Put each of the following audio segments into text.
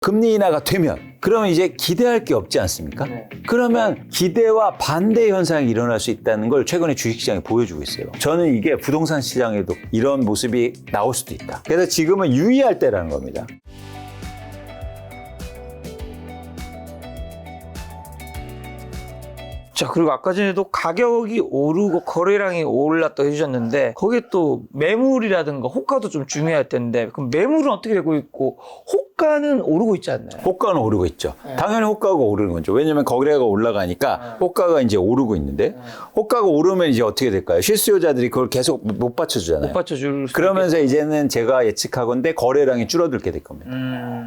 금리 인하가 되면 그러면 이제 기대할 게 없지 않습니까? 네. 그러면 기대와 반대 현상이 일어날 수 있다는 걸 최근에 주식시장이 보여주고 있어요. 저는 이게 부동산 시장에도 이런 모습이 나올 수도 있다. 그래서 지금은 유의할 때라는 겁니다. 자, 그리고 아까 전에도 가격이 오르고 거래량이 올랐다고 해주셨는데 거기에 또 매물이라든가 호가도 좀 중요할 텐데 그럼 매물은 어떻게 되고 있고 호가는 오르고 있지 않나요? 호가는 오르고 있죠. 네. 당연히 호가가 오르는 거죠. 왜냐하면 거래가 올라가니까 호가가 이제 오르고 있는데 호가가 오르면 이제 어떻게 될까요? 실수요자들이 그걸 계속 못 받쳐주잖아요. 못 받쳐줄 수 그러면서 이제는 제가 예측하건대 거래량이 줄어들게 될 겁니다.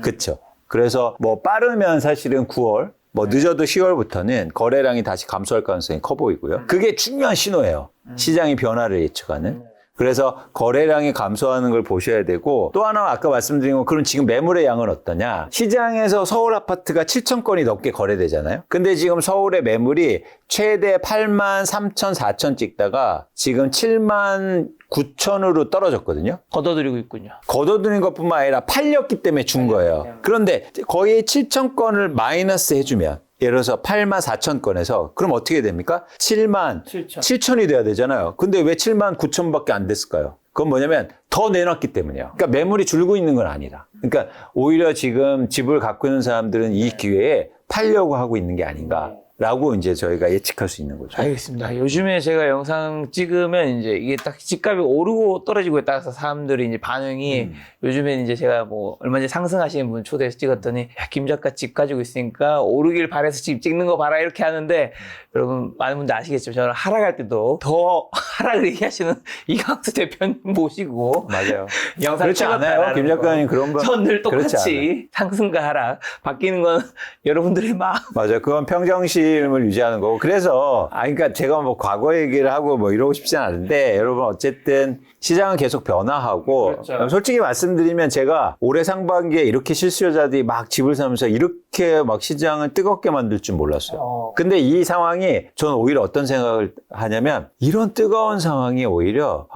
그렇죠. 그래서 뭐 빠르면 사실은 9월, 뭐 늦어도 10월부터는 거래량이 다시 감소할 가능성이 커 보이고요. 그게 중요한 신호예요. 시장의 변화를 예측하는. 그래서 거래량이 감소하는 걸 보셔야 되고 또 하나 아까 말씀드린 건 그럼 지금 매물의 양은 어떠냐. 시장에서 서울 아파트가 7천 건이 넘게 거래되잖아요. 근데 지금 서울의 매물이 최대 8만 3천 4천 찍다가 지금 7만 9천으로 떨어졌거든요. 걷어들이고 있군요. 걷어들인 것뿐만 아니라 팔렸기 때문에 준 거예요. 그런데 거의 7천 건을 마이너스 해주면 예를 들어서 8만 4천 건에서 그럼 어떻게 됩니까? 7만 7천이 돼야 되잖아요. 근데 왜 7만 9천밖에 안 됐을까요? 그건 뭐냐면 더 내놨기 때문이에요. 그러니까 매물이 줄고 있는 건 아니라. 그러니까 오히려 지금 집을 갖고 있는 사람들은 이 기회에 팔려고 하고 있는 게 아닌가라고 이제 저희가 예측할 수 있는 거죠. 알겠습니다. 요즘에 제가 영상 찍으면 이제 이게 딱 집값이 오르고 떨어지고에 따라서 사람들이 이제 반응이 요즘에는 이제 제가 뭐 얼마 전에 상승하시는 분 초대해서 찍었더니 야, 김 작가 집 가지고 있으니까 오르길 바래서 집 찍는 거 봐라 이렇게 하는데 여러분 많은 분들 아시겠지만 저는 하락할 때도 더 하락을 얘기하시는 이강수 대표님 모시고 맞아요. 영상 그렇지 않아요. 김 작가님 그런 거. 전 늘 그렇지 똑같이 상승과 하락 바뀌는 건 여러분들의 마음. 맞아요. 그건 평정심을 유지하는 거고. 그래서, 그러니까 제가 뭐 과거 얘기를 하고 뭐 이러고 싶진 않은데, 여러분 어쨌든 시장은 계속 변화하고, 그렇죠. 솔직히 말씀드리면 제가 올해 상반기에 이렇게 실수요자들이 막 집을 사면서 이렇게 막 시장을 뜨겁게 만들 줄 몰랐어요. 근데 이 상황이 저는 오히려 어떤 생각을 하냐면, 이런 뜨거운 상황이 오히려,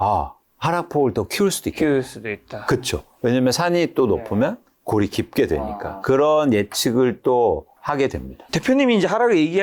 하락폭을 더 키울 수도 있겠다. 키울 수도 있다. 그렇죠. 왜냐면 산이 또 높으면 골이 깊게 되니까. 그런 예측을 또 하게 됩니다. 대표님이 이제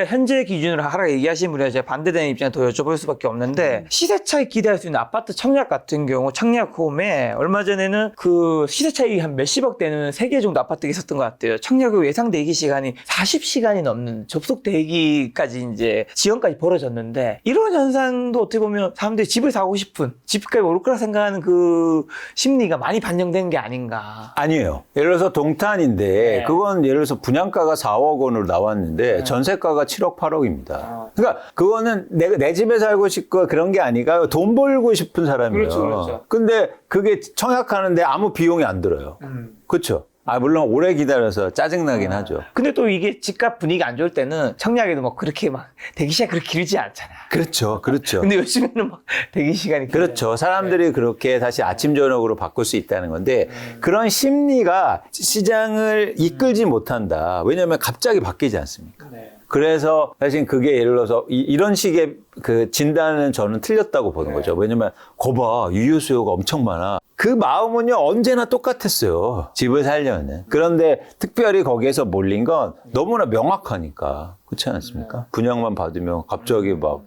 현재 기준으로 하락을 얘기하신 분이라 제가 반대되는 입장에 더 여쭤볼 수밖에 없는데 시세 차익 기대할 수 있는 아파트 청약 같은 경우 청약홈에 얼마 전에는 그 시세 차익이 한 몇십억 되는 3개 정도 아파트가 있었던 것 같아요. 청약후 예상 대기 시간이 40시간이 넘는 접속 대기까지 이제 지연까지 벌어졌는데 이런 현상도 어떻게 보면 사람들이 집을 사고 싶은 집값이 오를 거라 생각하는 그 심리가 많이 반영된 게 아닌가. 아니에요. 예를 들어서 동탄인데 그건 예를 들어서 분양가가 4억 원으로 나왔는데 전세가가 7억 8억입니다. 그러니까 그거는 내 집에 살고 싶고 그런 게 아니라 돈 벌고 싶은 사람이에요. 그렇죠. 근데 그게 청약하는데 아무 비용이 안 들어요. 그렇죠. 물론 오래 기다려서 짜증나긴 하죠. 근데 또 이게 집값 분위기가 안 좋을 때는 청약에도 뭐 그렇게 막 대기 시간이 그렇게 길지 않잖아. 그렇죠. 근데 요즘에는 막 대기 시간이 길어요. 그렇죠. 사람들이 그렇게 다시 아침, 저녁으로 바꿀 수 있다는 건데 그런 심리가 시장을 이끌지 못한다. 왜냐하면 갑자기 바뀌지 않습니까? 그래서 사실 그게 예를 들어서 이런 식의 그 진단은 저는 틀렸다고 보는 거죠. 왜냐면 거봐 유효 수요가 엄청 많아. 그 마음은요 언제나 똑같았어요. 집을 살려는. 그런데 특별히 거기에서 몰린 건 너무나 명확하니까 그렇지 않습니까? 분양만 받으면 갑자기 막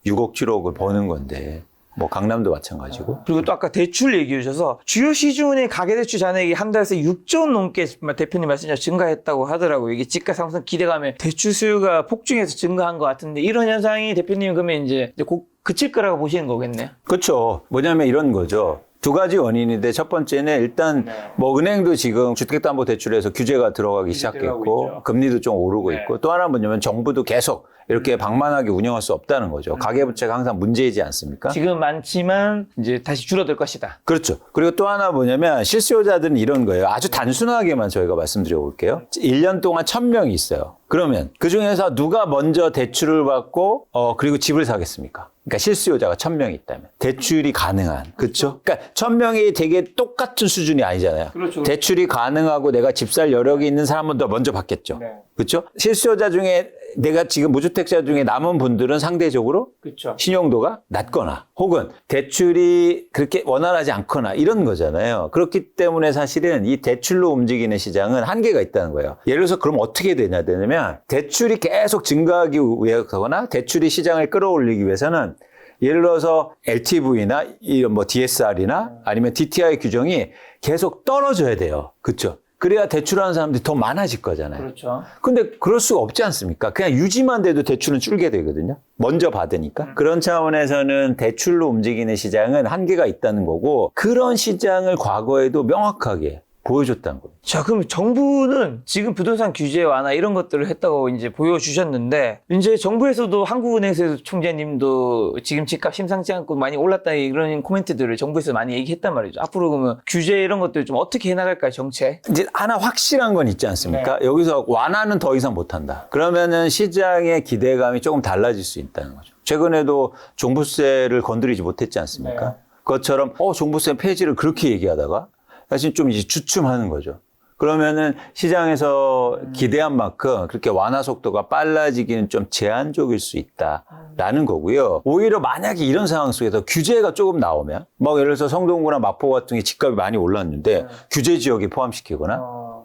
6억 7억을 버는 건데. 뭐 강남도 마찬가지고. 그리고 또 아까 대출 얘기해 주셔서 주요 시중의 가계대출 잔액이 한 달에서 6조 원 넘게 대표님 말씀처럼 증가했다고 하더라고요. 이게 집값 상승 기대감에 대출 수요가 폭증해서 증가한 것 같은데 이런 현상이 대표님 그러면 이제 곧 그칠 거라고 보시는 거겠네요. 그렇죠. 뭐냐면 이런 거죠. 두 가지 원인인데 첫 번째는 일단 뭐 은행도 지금 주택담보대출에서 규제가 들어가기 시작했고 금리도 좀 오르고 있고 또 하나는 뭐냐면 정부도 계속 이렇게 방만하게 운영할 수 없다는 거죠. 가계부채가 항상 문제이지 않습니까? 지금 많지만 이제 다시 줄어들 것이다. 그렇죠. 그리고 또 하나 뭐냐면 실수요자들은 이런 거예요. 아주 단순하게만 저희가 말씀드려 볼게요. 1년 동안 1000명이 있어요. 그러면 그중에서 누가 먼저 대출을 받고 그리고 집을 사겠습니까? 그러니까 실수요자가 1000명이 있다면 대출이 가능한 그렇죠? 그러니까 1000명이 되게 똑같은 수준이 아니잖아요. 그렇죠. 대출이 가능하고 내가 집 살 여력이 있는 사람은 더 먼저 받겠죠. 그렇죠? 실수요자 중에 내가 지금 무주택자 중에 남은 분들은 상대적으로 그렇죠. 신용도가 낮거나 혹은 대출이 그렇게 원활하지 않거나 이런 거잖아요. 그렇기 때문에 사실은 이 대출로 움직이는 시장은 한계가 있다는 거예요. 예를 들어서 그럼 어떻게 되냐면 대출이 계속 증가하기 위해서거나 대출이 시장을 끌어올리기 위해서는 예를 들어서 LTV나 뭐 DSR이나 아니면 DTI 규정이 계속 떨어져야 돼요. 그렇죠? 그래야 대출하는 사람들이 더 많아질 거잖아요. 그렇죠. 근데 그럴 수가 없지 않습니까? 그냥 유지만 돼도 대출은 줄게 되거든요. 먼저 받으니까. 그런 차원에서는 대출로 움직이는 시장은 한계가 있다는 거고 그런 시장을 과거에도 명확하게 보여줬다는 거예요. 자, 그럼 정부는 지금 부동산 규제 완화 이런 것들을 했다고 이제 보여주셨는데, 이제 정부에서도 한국은행에서 총재님도 지금 집값 심상치 않고 많이 올랐다 이런 코멘트들을 정부에서 많이 얘기했단 말이죠. 앞으로 그러면 규제 이런 것들 좀 어떻게 해나갈까요, 정책? 이제 하나 확실한 건 있지 않습니까? 여기서 완화는 더 이상 못한다. 그러면은 시장의 기대감이 조금 달라질 수 있다는 거죠. 최근에도 종부세를 건드리지 못했지 않습니까? 그것처럼 종부세 폐지를 그렇게 얘기하다가 사실 좀 이제 주춤하는 거죠. 그러면은 시장에서 기대한 만큼 그렇게 완화 속도가 빨라지기는 좀 제한적일 수 있다라는 거고요. 오히려 만약에 이런 상황 속에서 규제가 조금 나오면, 뭐 예를 들어서 성동구나 마포 같은 게 집값이 많이 올랐는데 규제 지역에 포함시키거나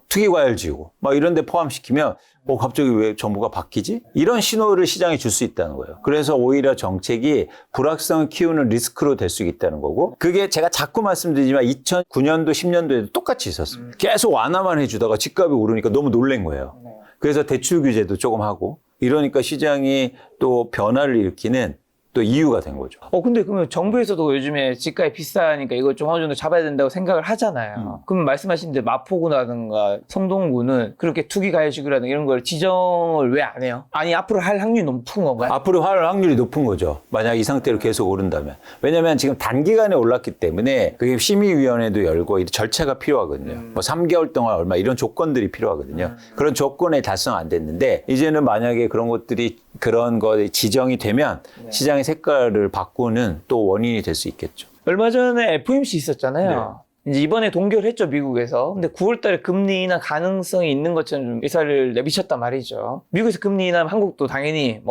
투기과열지구 막 이런 데 포함시키면 갑자기 왜 정부가 바뀌지? 이런 신호를 시장에 줄 수 있다는 거예요. 그래서 오히려 정책이 불확성을 키우는 리스크로 될 수 있다는 거고 그게 제가 자꾸 말씀드리지만 2009년도, 10년도에도 똑같이 있었습니다. 계속 완화만 해주다가 집값이 오르니까 너무 놀란 거예요. 그래서 대출 규제도 조금 하고 이러니까 시장이 또 변화를 일으키는 또 이유가 된 거죠. 근데 그러면 정부에서도 요즘에 집값이 비싸니까 이걸 좀 어느 정도 잡아야 된다고 생각을 하잖아요. 그러면 말씀하신 대 마포구라든가 성동구는 그렇게 투기가해주기라든가 이런 걸 지정을 왜 안 해요? 아니, 앞으로 할 확률이 높은 건가요? 앞으로 할 확률이 높은 거죠. 만약 이 상태로 계속 오른다면. 왜냐하면 지금 단기간에 올랐기 때문에 그게 심의위원회도 열고 절차가 필요하거든요. 뭐 3개월 동안 얼마 이런 조건들이 필요하거든요. 그런 조건에 달성 안 됐는데 이제는 만약에 그런 것들이 그런 거 지정이 되면 시장의 색깔을 바꾸는 또 원인이 될 수 있겠죠. 얼마 전에 FOMC 있었잖아요. 이제 이번에 동결했죠, 미국에서. 근데 9월 달에 금리 인하 가능성이 있는 것처럼 좀 의사를 내비쳤단 말이죠. 미국에서 금리 인하하면 한국도 당연히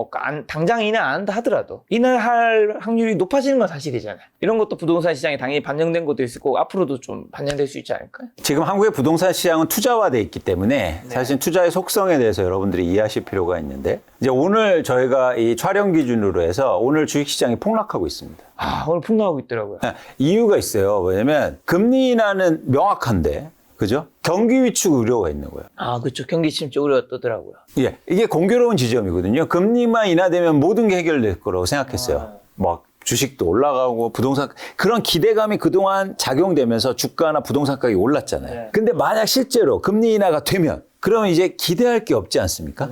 당장 인하 안 한다 하더라도 인하할 확률이 높아지는 건 사실이잖아요. 이런 것도 부동산 시장에 당연히 반영된 것도 있을 거고 앞으로도 좀 반영될 수 있지 않을까요? 지금 한국의 부동산 시장은 투자화돼 있기 때문에 사실 투자의 속성에 대해서 여러분들이 이해하실 필요가 있는데 이제 오늘 저희가 이 촬영 기준으로 해서 오늘 주식시장이 폭락하고 있습니다. 오늘 폭락하고 있더라고요. 이유가 있어요. 왜냐면 금리 인하는 명확한데, 그죠? 경기 위축 우려가 있는 거예요. 그렇죠. 경기 침체 우려가 뜨더라고요. 예, 이게 공교로운 지점이거든요. 금리만 인하되면 모든 게 해결될 거라고 생각했어요. 막 주식도 올라가고 부동산 그런 기대감이 그동안 작용되면서 주가나 부동산 가격이 올랐잖아요. 근데 만약 실제로 금리 인하가 되면 그러면 이제 기대할 게 없지 않습니까?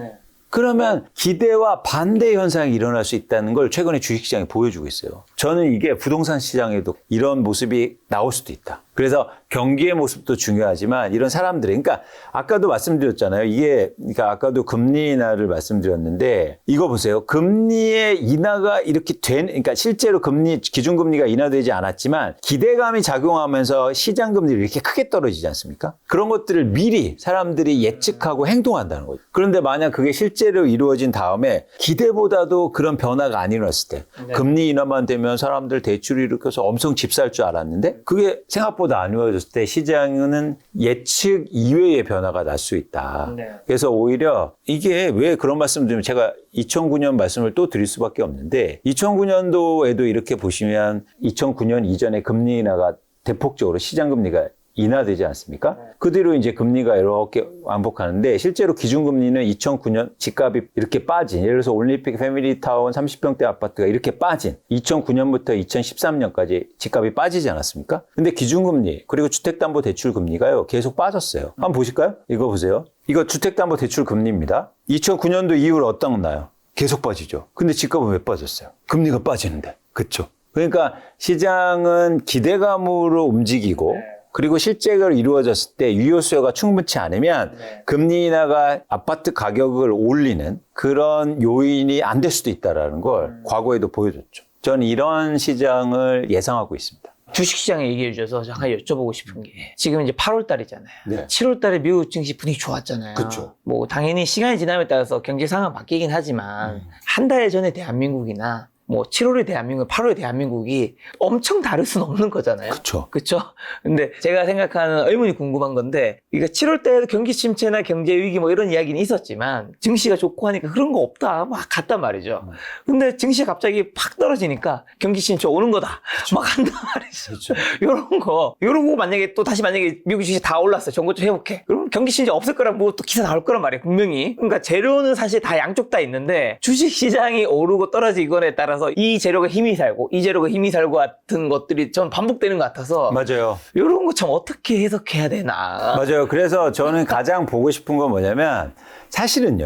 그러면 기대와 반대 현상이 일어날 수 있다는 걸 최근에 주식시장이 보여주고 있어요. 저는 이게 부동산 시장에도 이런 모습이 나올 수도 있다. 그래서 경기의 모습도 중요하지만 이런 사람들이 그러니까 아까도 말씀드렸잖아요. 그러니까 아까도 금리 인하를 말씀드렸는데 이거 보세요. 금리의 인하가 이렇게 그러니까 실제로 기준금리가 인하되지 않았지만 기대감이 작용하면서 시장 금리를 이렇게 크게 떨어지지 않습니까? 그런 것들을 미리 사람들이 예측하고 행동한다는 거죠. 그런데 만약 그게 실제로 이루어진 다음에 기대보다도 그런 변화가 안 일어났을 때 금리 인하만 되면 사람들 대출을 일으켜서 엄청 집 살 줄 알았는데 그게 생각보다 안 이루어졌을 때 시장은 예측 이외의 변화가 날 수 있다. 그래서 오히려 이게 왜 그런 말씀 드리면 제가 2009년 말씀을 또 드릴 수밖에 없는데 2009년도에도 이렇게 보시면 2009년 이전에 금리 인하가 대폭적으로 시장 금리가 인하되지 않습니까? 그 뒤로 이제 금리가 이렇게 완복하는데 실제로 기준금리는 2009년 집값이 이렇게 빠진 예를 들어서 올림픽 패밀리타운 30평대 아파트가 이렇게 빠진 2009년부터 2013년까지 집값이 빠지지 않았습니까? 근데 기준금리 그리고 주택담보대출금리가요 계속 빠졌어요. 한번 보실까요? 이거 보세요. 이거 주택담보대출금리입니다. 2009년도 이후로 어떤가요? 계속 빠지죠. 근데 집값은 왜 빠졌어요? 금리가 빠지는데. 그렇죠? 그러니까 시장은 기대감으로 움직이고 그리고 실제로 이루어졌을 때 유효 수요가 충분치 않으면 금리 인하가 아파트 가격을 올리는 그런 요인이 안 될 수도 있다는 걸 과거에도 보여줬죠. 저는 이런 시장을 예상하고 있습니다. 주식시장에 얘기해 주셔서 잠깐 여쭤보고 싶은 게 지금 이제 8월 달이잖아요. 네. 7월 달에 미국 증시 분위기 좋았잖아요. 그쵸. 뭐 당연히 시간이 지남에 따라서 경제 상황 바뀌긴 하지만 한 달 전에 대한민국이나 뭐 7월에 대한민국, 8월에 대한민국이 엄청 다를 수는 없는 거잖아요. 그쵸. 그쵸? 근데 제가 생각하는 의문이 궁금한 건데, 이거 7월 때에도 경기 침체나 경제 위기 뭐 이런 이야기는 있었지만, 증시가 좋고 하니까 그런 거 없다. 막 갔단 말이죠. 근데 증시가 갑자기 팍 떨어지니까 경기 침체 오는 거다. 막 한단 말이죠. 요런 거 만약에 또 다시 만약에 미국 주식 다 올랐어. 정고 좀 회복해. 그러면 경기 침체 없을 거라고 뭐 또 기사 나올 거란 말이에요. 분명히. 그러니까 재료는 사실 다 양쪽 다 있는데, 주식 시장이 오르고 떨어지거에 따라서 이 재료가 힘이 살고 이 재료가 힘이 살고 같은 것들이 전 반복되는 것 같아서 맞아요. 이런 거 참 어떻게 해석해야 되나. 맞아요. 그래서 저는 가장 보고 싶은 건 뭐냐면 사실은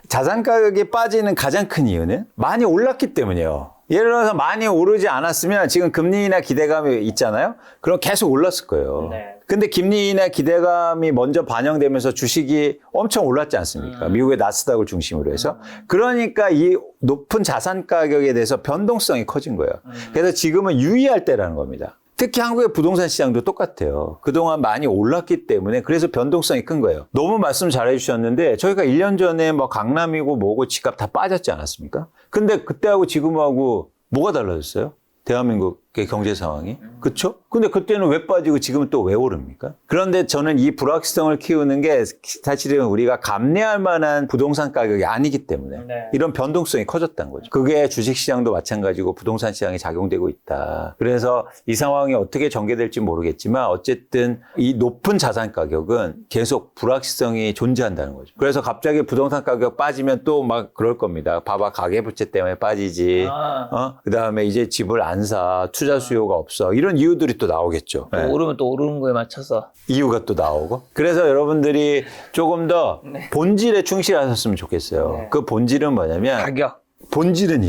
자산 가격이 빠지는 가장 큰 이유는 많이 올랐기 때문이에요. 예를 들어서 많이 오르지 않았으면 지금 금리나 기대감이 있잖아요. 그럼 계속 올랐을 거예요. 네. 근데 금리나 기대감이 먼저 반영되면서 주식이 엄청 올랐지 않습니까? 미국의 나스닥을 중심으로 해서. 그러니까 이 높은 자산 가격에 대해서 변동성이 커진 거예요. 그래서 지금은 유의할 때라는 겁니다. 특히 한국의 부동산 시장도 똑같아요. 그동안 많이 올랐기 때문에 그래서 변동성이 큰 거예요. 너무 말씀 잘해 주셨는데 저희가 1년 전에 뭐 강남이고 뭐고 집값 다 빠졌지 않았습니까? 근데 그때하고 지금하고 뭐가 달라졌어요? 대한민국의 경제 상황이. 그렇죠? 근데 그때는 왜 빠지고 지금은 또 왜 오릅니까? 그런데 저는 이 불확실성을 키우는 게 사실은 우리가 감내할 만한 부동산 가격이 아니기 때문에 이런 변동성이 커졌다는 거죠. 그게 주식시장도 마찬가지고 부동산 시장에 작용되고 있다. 그래서 이 상황이 어떻게 전개될지 모르겠지만 어쨌든 이 높은 자산 가격은 계속 불확실성이 존재한다는 거죠. 그래서 갑자기 부동산 가격 빠지면 또 막 그럴 겁니다. 봐봐, 가계부채 때문에 빠지지. 그다음에 이제 집을 안 사, 투자 수요가 없어. 이런 이유들이 또 나오겠죠. 또 오르면 또 오르는 거에 맞춰서. 이유가 또 나오고. 그래서 여러분들이 조금 더 본질에 충실하셨으면 좋겠어요. 그 본질은 뭐냐면 가격. 본질은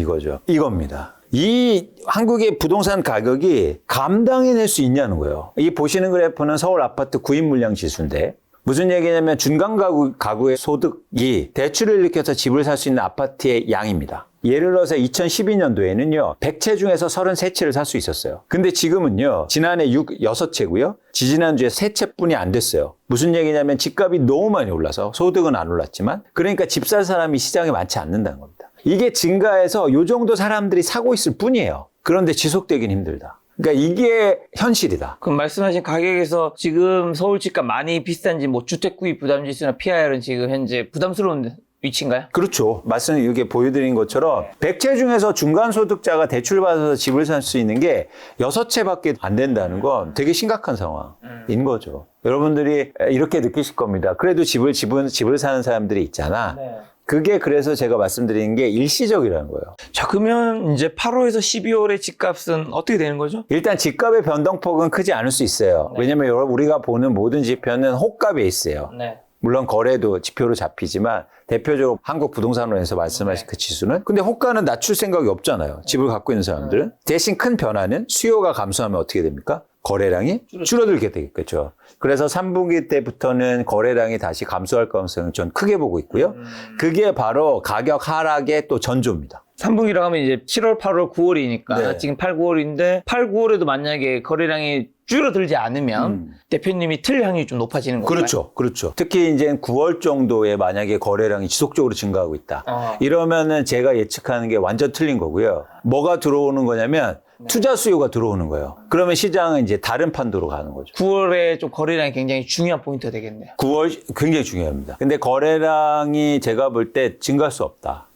이겁니다. 이 한국의 부동산 가격이 감당해낼 수 있냐는 거예요. 이 보시는 그래프는 서울 아파트 구입 물량 지수인데 무슨 얘기냐면 중간 가구의 소득이 대출을 일으켜서 집을 살 수 있는 아파트의 양입니다. 예를 들어서 2012년도에는요, 100채 중에서 33채를 살 수 있었어요. 근데 지금은요, 지난해 6채고요, 지지난주에 3채뿐이 안 됐어요. 무슨 얘기냐면 집값이 너무 많이 올라서 소득은 안 올랐지만, 그러니까 집 살 사람이 시장에 많지 않는다는 겁니다. 이게 증가해서 요 정도 사람들이 사고 있을 뿐이에요. 그런데 지속되긴 힘들다. 그러니까 이게 현실이다. 그럼 말씀하신 가격에서 지금 서울 집값 많이 비싼지 뭐 주택 구입 부담 지수나 PIR은 지금 현재 부담스러운 위치인가요? 그렇죠. 말씀 이렇게 보여드린 것처럼 100채 중에서 중간소득자가 대출받아서 집을 살 수 있는 게 6채밖에 안 된다는 건 되게 심각한 상황인 거죠. 여러분들이 이렇게 느끼실 겁니다. 그래도 집을 사는 사람들이 있잖아. 그게 그래서 제가 말씀드리는 게 일시적이라는 거예요. 자, 그러면 이제 8월에서 12월의 집값은 어떻게 되는 거죠? 일단 집값의 변동폭은 크지 않을 수 있어요. 왜냐면 우리가 보는 모든 지표는 호가에 있어요. 물론 거래도 지표로 잡히지만 대표적으로 한국 부동산원에서 말씀하신 그 지수는 근데 호가는 낮출 생각이 없잖아요. 집을 갖고 있는 사람들은. 대신 큰 변화는 수요가 감소하면 어떻게 됩니까? 거래량이 줄어들게 되겠죠. 그래서 3분기 때부터는 거래량이 다시 감소할 가능성을 전 크게 보고 있고요. 그게 바로 가격 하락의 또 전조입니다. 3분기라고 하면 이제 7월, 8월, 9월이니까 네. 지금 8, 9월인데 8, 9월에도 만약에 거래량이 줄어들지 않으면 대표님이 틀 확률이 좀 높아지는 건가요? 그렇죠. 특히 이제 9월 정도에 만약에 거래량이 지속적으로 증가하고 있다. 이러면은 제가 예측하는 게 완전 틀린 거고요. 뭐가 들어오는 거냐면 투자 수요가 들어오는 거예요. 그러면 시장은 이제 다른 판도로 가는 거죠. 9월에 좀 거래량이 굉장히 중요한 포인트가 되겠네요. 9월 굉장히 중요합니다. 근데 거래량이 제가 볼 때 증가할 수 없다.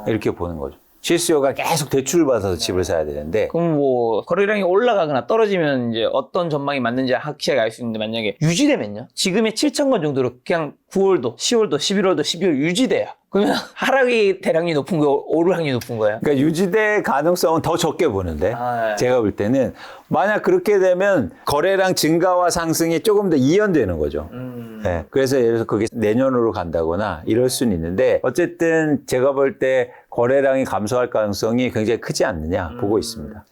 이렇게 보는 거죠. 실수요가 계속 대출을 받아서 집을 사야 되는데 그럼 뭐 거래량이 올라가거나 떨어지면 이제 어떤 전망이 맞는지 확실하게 알 수 있는데 만약에 유지되면요? 지금의 7천 건 정도로 그냥 9월도, 10월도, 11월도, 12월 유지돼요. 그러면 하락이 대량이 높은 거예요? 오를 확률이 높은 거예요? 그러니까 유지될 가능성은 더 적게 보는데 제가 볼 때는 만약 그렇게 되면 거래량 증가와 상승이 조금 더 이연되는 거죠. 네. 그래서 예를 들어서 그게 내년으로 간다거나 이럴 수는 있는데 어쨌든 제가 볼 때 거래량이 감소할 가능성이 굉장히 크지 않느냐 보고 있습니다.